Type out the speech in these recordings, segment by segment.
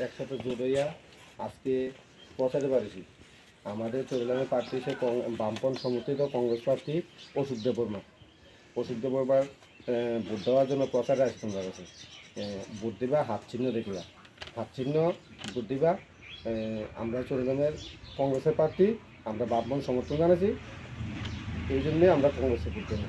একসাথে জড়াইয়া আজকে প্রচারে পারেছি আমাদের চট্টগ্রামের প্রার্থী সে বামপন সমর্থিত কংগ্রেস প্রার্থী অশোক দেববর্মা। অশোক দেববর্মার ভোট দেওয়ার জন্য প্রচারে আসছে তোমরা কাছে ভোট দিবা, হাত চিহ্ন দেখিবা, হাত চিহ্ন ভোট দিবা। আমরা চট্টগ্রামের কংগ্রেসের প্রার্থী, আমরা বামপন সমর্থন জানাচ্ছি, এই জন্যে আমরা কংগ্রেসে ভোট দেবো।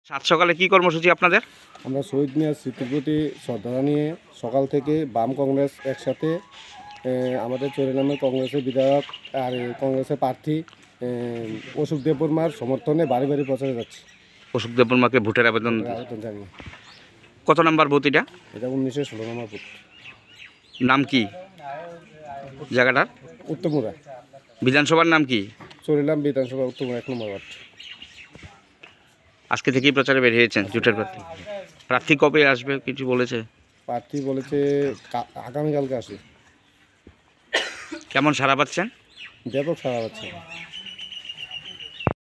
সাত সকালে কি কর্মসূচি আপনাদের? আমরা শহীদ মিয়ার স্মৃতির প্রতি শ্রদ্ধা জানিয়ে সকাল থেকে বাম কংগ্রেস একসাথে আমাদের চট্টগ্রামের কংগ্রেসের বিধায়ক আর কংগ্রেসের প্রার্থী অশোক দেববর্মার সমর্থনে বাড়ি বাড়ি প্রচারে যাচ্ছে। অশোক দেববর্মাকে ভোটের আবেদন জানিয়ে। কত নাম্বার বুথ এটা? এটা 1916 নম্বর বুথ। নাম কি জায়গাটার? উত্তমুরা। বিধানসভার নাম কি? চট্টগ্রাম বিধানসভা উত্তমুরা 1 নম্বর ওয়ার্ড। আজকে থেকেই প্রচারে বের হয়েছেন জোটের প্রার্থী। প্রার্থী কবে আসবে কিছু বলেছে? প্রার্থী বলেছে আগামীকালকে আসে। কেমন সাড়া পাচ্ছেন? ব্যাপক সাড়া পাচ্ছে।